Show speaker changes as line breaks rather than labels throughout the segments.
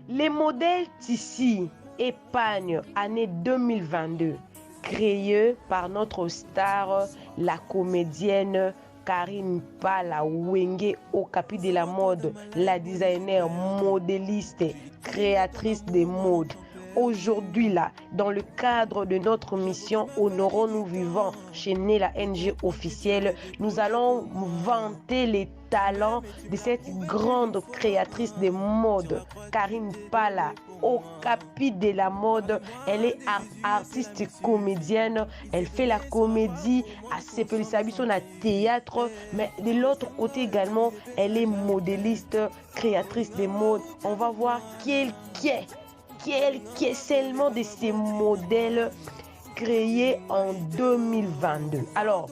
Les modèles Tissi épargne année 2022, créés par notre star, la comédienne Karine Pala Wenge, au capi de la mode, la designer, modéliste, créatrice de mode. Aujourd'hui, là, dans le cadre de notre mission Honorons-nous vivants chez Nela NG officielle, nous allons vanter les talents de cette grande créatrice de mode, Karine Pala, au capi de la mode. Elle est artiste comédienne, elle fait la comédie à son théâtre, mais de l'autre côté également, elle est modéliste, créatrice de mode. On va voir qui est seulement de ces modèles créés en 2022. Alors,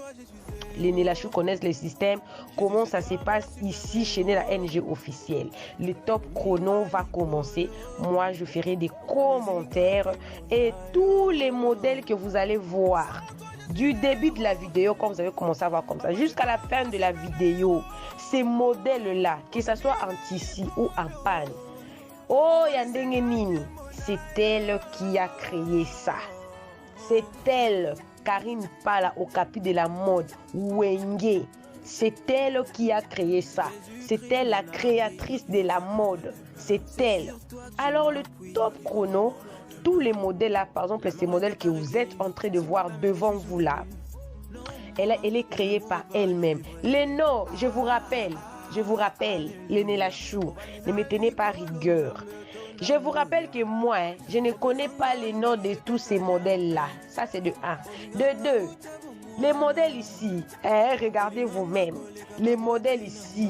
les Nelachou connaissent le système, comment ça se passe ici chez Nela NG officiel. Le top chrono va commencer. Moi, je ferai des commentaires et tous les modèles que vous allez voir du début de la vidéo, quand vous avez commencé à voir comme ça, jusqu'à la fin de la vidéo, ces modèles-là, que ce soit en tissu ou en panne, oh, Yandenge Nini, c'est elle qui a créé ça. C'est elle, Karine Pala, au capi de la mode, Wenge. C'est elle qui a créé ça. C'est elle la créatrice de la mode. C'est elle. Alors le top chrono, tous les modèles là, par exemple ces modèles que vous êtes en train de voir devant vous là, elle est créée par elle-même. Les noms, je vous rappelle, les Nelachou, ne me tenez pas rigueur. Je vous rappelle que moi, je ne connais pas les noms de tous ces modèles-là. Ça, c'est de 1. De 2, les modèles ici, regardez vous-même. Les modèles ici,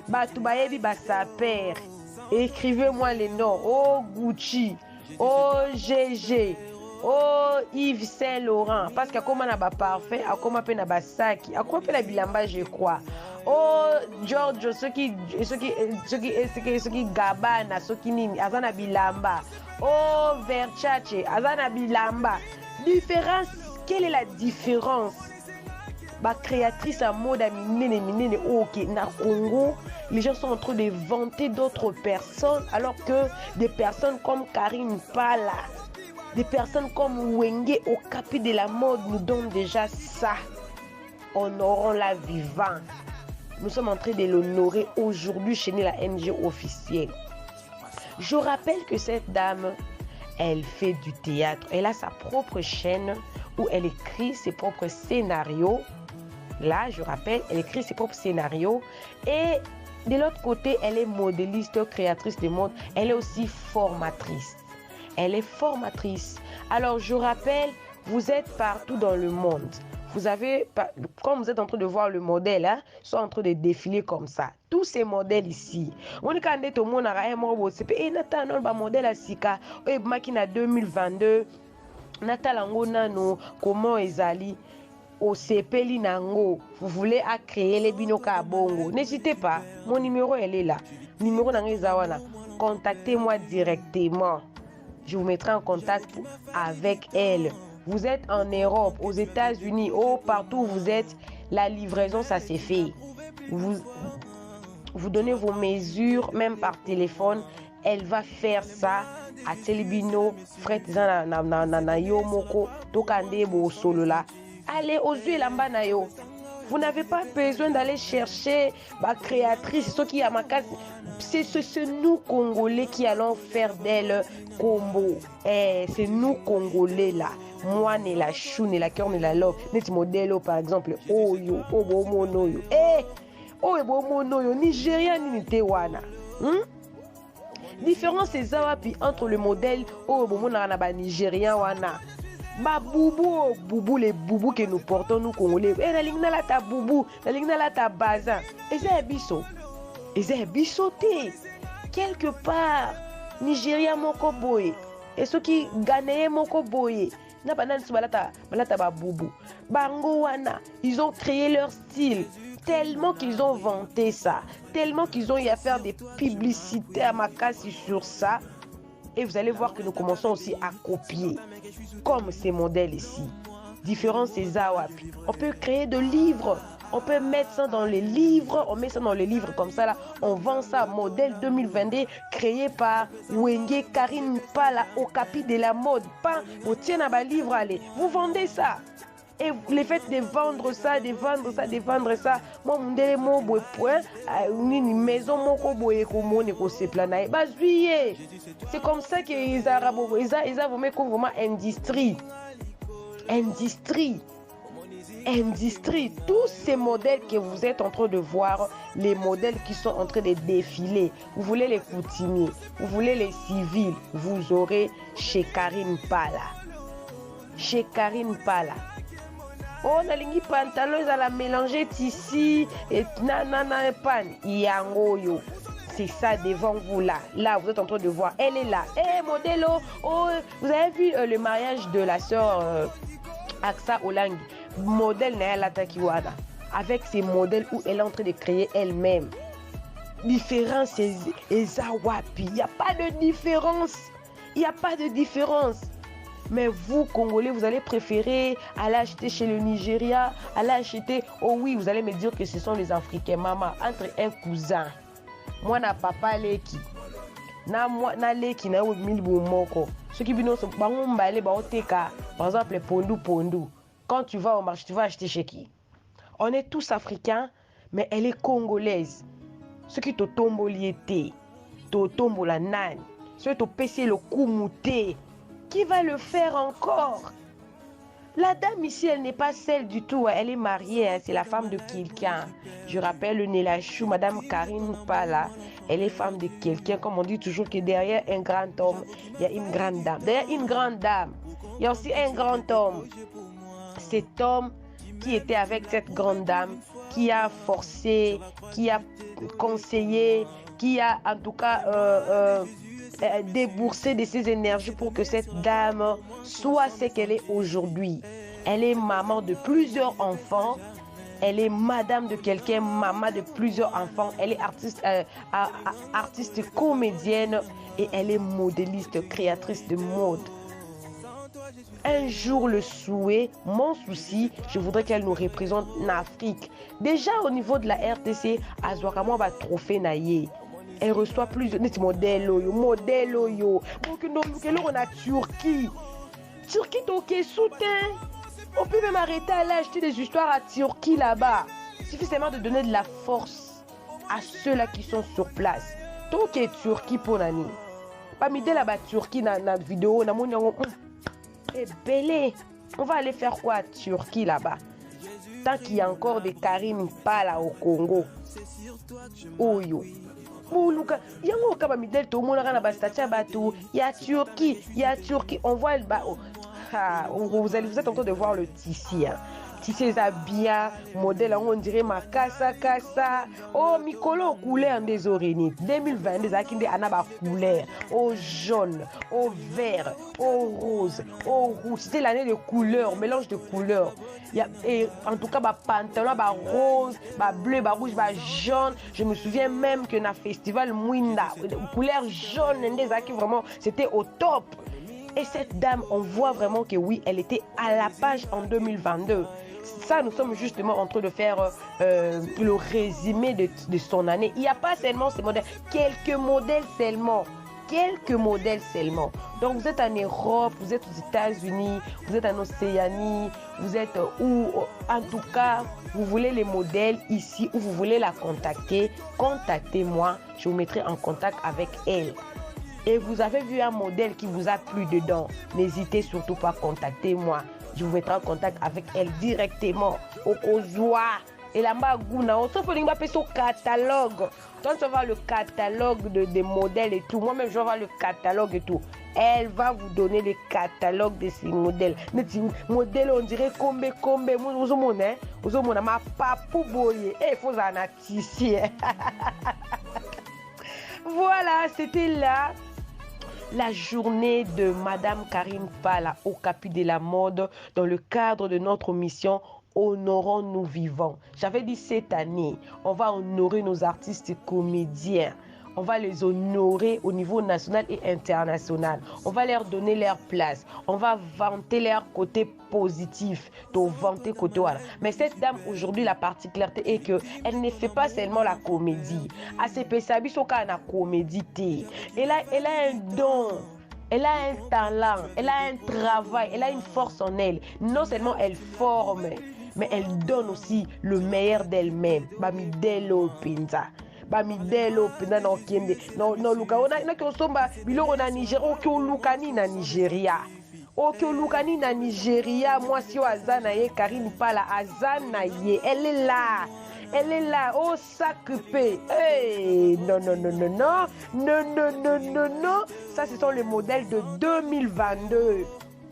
Batoubayebi Bassaper, écrivez-moi les noms. Oh Gucci, oh GG, oh Yves Saint Laurent. Parce qu'à comment on a parfait, à comment on a Saki, à comment on a Bilamba, je crois. Oh George, ceux qui Gabana, ceux qui nini, Azana Bilamba. Oh Versace, Azana Bilamba. Différence, quelle est la différence? Ma créatrice à mode à minene, ok, na Congo, les gens sont en train de vanter d'autres personnes, alors que des personnes comme Karine Pala, des personnes comme Wenge au capi de la mode nous donnent déjà ça. Honorons-la vivant. Nous sommes en train de l'honorer aujourd'hui chez la NG officielle. Je rappelle que cette dame, elle fait du théâtre. Elle a sa propre chaîne où elle écrit ses propres scénarios. Là, je rappelle, elle écrit ses propres scénarios. Et de l'autre côté, elle est modéliste, créatrice de mode. Elle est aussi formatrice. Elle est formatrice. Alors, je rappelle, vous êtes partout dans le monde. Vous avez, comme vous êtes en train de voir le modèle, hein, sont en train de défiler comme ça. Tous ces modèles ici. On est quand tout le monde a un modèle à Sika, et Makina 2022, Natalango Nano, comment Ezali, au Sepeli Nango, vous voulez à créer les binoka à Bongo. N'hésitez pas, mon numéro elle est là. Numéro Nangezawana. Contactez-moi directement. Je vous mettrai en contact avec elle. Vous êtes en Europe, aux États-Unis, partout où vous êtes, la livraison, ça s'est fait. Vous donnez vos mesures, même par téléphone. Elle va faire ça à Telebino, Fred na Yomoko, Tokande Bo Solo là. Allez aux yeux Lambanayo. Vous n'avez pas besoin d'aller chercher ma créatrice, ce qui a ma case. C'est nous Congolais qui allons faire d'elle combo. C'est nous Congolais là. Moi, Nelachou, Nelacœur, Nelalo, net modèle par exemple. Oh yo, oh bon mono yo. Oh bon mono yo, Nigérian ni Tewana. Différence c'est ça entre le modèle oh bon mono na Nigérien wana. Ba boubou les boubous que nous portons nous Congolais. La ligne la ta boubou, la ligne la ta bazin. Et c'est biso. Et c'est bisoté. Quelque part, Nigeria moko boye. Et ceux qui Ghanéens moko boye. Na banane balata ba boubou. Bango wana, ils ont créé leur style. Tellement qu'ils ont vanté ça. Tellement qu'ils ont eu à faire des publicités à Makassi sur ça. Et vous allez voir que nous commençons aussi à copier. Comme ces modèles ici. Différents ces awapi. On peut créer de livres. On peut mettre ça dans les livres, on met ça dans les livres comme ça là, on vend ça, modèle 2022, créé par Wenge Karine Pala, Okapi de la mode. Pas, vous tiens à ma livre, allez, vous vendez ça. Et le fait de vendre ça, de vendre ça, de vendre ça, moi, mon délai, mon beau point, une maison, mon coboye, comment on se planaille. Bah, juillet. C'est comme ça qu'ils arabes, ils ont vraiment industrie. Industrie, tous ces modèles que vous êtes en train de voir, les modèles qui sont en train de défiler, vous voulez les coutumiers, vous voulez les civils, vous aurez chez Karine Pala. Chez Karine Pala. Oh, nalingi pantalon, ils allaient mélanger ici et nanana pan. Yangoyo. C'est ça devant vous là. Là, vous êtes en train de voir. Elle est là. Eh, modèle. Oh, vous avez vu le mariage de la sœur Aksa Olangi. Modèle Naya Takiwada. Avec ces modèles où elle est en train de créer elle-même. Différence et Zawapi. Il n'y a pas de différence. Il n'y a pas de différence. Mais vous, Congolais, vous allez préférer aller acheter chez le Nigeria, aller acheter... Oh oui, vous allez me dire que ce sont les Africains. Maman, entre un cousin, moi, na papa leki, na leki, na milbu moko. Ceux qui viennent, par exemple, pondu. Quand tu vas au marché, tu vas acheter chez qui? On est tous Africains, mais elle est congolaise. Ceux qui te tombent liété, te tombent la nane, ceux qui te pèsent le koumouté. Qui va le faire encore? La dame ici, elle n'est pas celle du tout. Elle est mariée, hein, c'est la femme de quelqu'un. Je rappelle le Nélachou, Madame Karine Pala. Elle est femme de quelqu'un. Comme on dit toujours que derrière un grand homme, il y a une grande dame. Derrière une grande dame, il y a aussi un grand homme. Cet homme qui était avec cette grande dame, qui a forcé, qui a conseillé, qui a en tout cas... débourser de ses énergies pour que cette dame soit ce qu'elle est aujourd'hui. Elle est maman de plusieurs enfants. Elle est madame de quelqu'un, maman de plusieurs enfants. Elle est artiste comédienne et elle est modéliste, créatrice de mode. Un jour, le souhait, mon souci, je voudrais qu'elle nous représente en Afrique. Déjà au niveau de la RTC, Azouakamo va trophée naïe. Elle reçoit plusieurs modèles. Modèle. Donc, nous on a Turquie. Turquie, donc, soutien. On peut même arrêter à aller acheter des histoires à Turquie là-bas. Il suffit seulement de donner de la force à ceux-là qui sont sur place. Donc, Turquie pour Nani. Parmi là-bas, Turquie, dans notre vidéo, et belé. On va aller faire quoi à Turquie là-bas? Tant qu'il y a encore des Karine Pala au Congo. Oyo. Il y a un cas midel tout le monde a bastatia bateau. Il y a Turquie, on voit le bas. Vous êtes en train de voir le tissu. Hein. Tissu Zabia, modèle on dirait ma casa. Oh Mikolo couleur des orénites. 2022 akinde anaba couleur. Oh jaune, oh vert, oh rose, oh rouge. C'était l'année de couleurs, mélange de couleurs. Et en tout cas, pantalon, rose, bleu, rouge, jaune. Je me souviens même que dans le festival Mwinda, couleur jaune, vraiment, c'était au top. Et cette dame, on voit vraiment que oui, elle était à la page en 2022. Ça, nous sommes justement en train de faire le résumé de son année. Il n'y a pas seulement ces modèles, quelques modèles seulement. Donc vous êtes en Europe, vous êtes aux États-Unis, vous êtes en Océanie, vous êtes où, en tout cas, vous voulez les modèles ici ou vous voulez la contacter, contactez-moi, je vous mettrai en contact avec elle. Et vous avez vu un modèle qui vous a plu dedans, n'hésitez surtout pas à contacter moi. Je vous mettrai en contact avec elle directement au Kozwa. Et là-bas, on se fait au catalogue. Quand on va voir le catalogue des modèles et tout, moi-même je vais voir le catalogue et tout. Elle va vous donner le catalogue de ces modèles. Mais modèles, on dirait combien, vous avez ma papou boye. Et il faut en ici. Voilà, c'était là. La journée de Madame Karine Pala au Capi de la mode dans le cadre de notre mission Honorons nous vivants. J'avais dit cette année, on va honorer nos artistes comédiens. on va les honorer au niveau national et international. On va leur donner leur place. On va vanter leur côté positif, vanter côté voilà. Mais cette dame aujourd'hui, la particularité est que elle ne fait pas seulement la comédie. ACP Sabi Soka na comédie. Elle a un don. Elle a un talent, elle a un travail, elle a une force en elle. Non seulement elle forme, mais elle donne aussi le meilleur d'elle-même. Bamidelo Pinza. Bamidelo Pinza no kiende. No luka ona ki osomba biloko na Nigeria, o ki olukani na Nigeria. O ki olukani na Nigeria, moi si o azana ye Karine Pala azana ye. Elle est là. Elle est là, oh s'occuper. Hey, non. Ça, ce sont les modèles de 2022.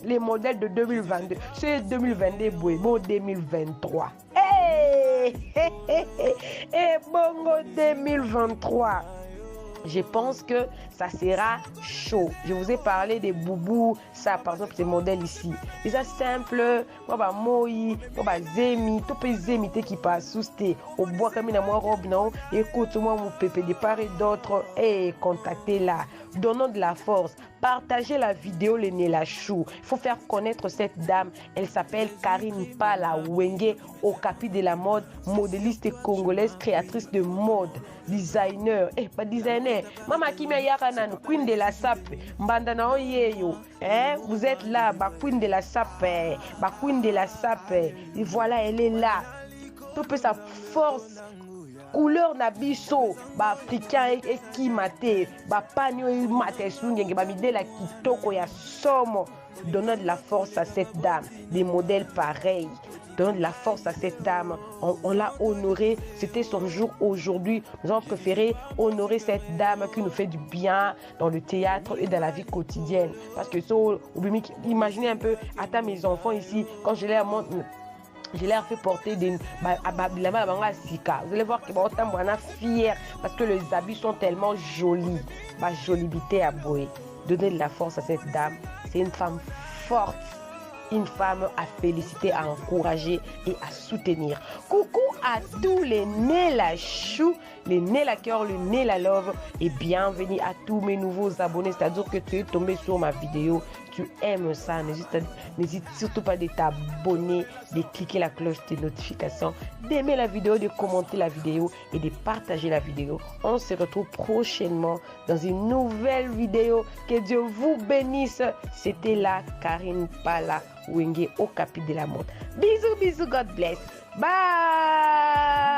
Les modèles de 2022. C'est 2022, bon 2023. Hey, bongo 2023. Je pense que ça sera chaud. Je vous ai parlé des boubous, ça par exemple ces modèles ici. Déjà simple, moi moi zemi, tout peut zemi qui passe sous té au bois comme une moi robe non. Écoute moi mon pépé de part et d'autre et contactez là. Donnons de la force. Partagez la vidéo le Nela Chou. Il faut faire connaître cette dame. Elle s'appelle Karine Pala Wenge, au capi de la mode, modéliste congolaise, créatrice de mode, designer. Pas designer. Mama Kimia Yaranan, queen de la sap. Mbandana Oyeyo. Vous êtes là, queen de la sap. Queen de la sap. Et voilà, elle est là. Tout peut sa force. Couleur na biso ba africain et qui mate ba panyo mate sunge ba midela kitoko ya somo. Donnons de la force à cette dame, des modèles pareils. Donnons de la force à cette dame. On l'a honorée, c'était son jour aujourd'hui. Nous avons préféré honorer cette dame qui nous fait du bien dans le théâtre et dans la vie quotidienne. Parce que imaginez un peu, attends mes enfants ici, quand je les ai fait porter des vous allez voir que je suis fière parce que les habits sont tellement jolis. Ma jolibité à Boé. Donnez de la force à cette dame. C'est une femme forte. Une femme à féliciter, à encourager et à soutenir. Coucou à tous les Nela Chou, les Nela Cœur, les Nela Love et bienvenue à tous mes nouveaux abonnés. C'est-à-dire que tu es tombé sur ma vidéo, tu aimes ça, n'hésite surtout pas de t'abonner, de cliquer la cloche de notifications, d'aimer la vidéo, de commenter la vidéo et de partager la vidéo. On se retrouve prochainement dans une nouvelle vidéo. Que Dieu vous bénisse. C'était la Karine Pala Wenge au capi de la mode. Bisous, God bless. Bye.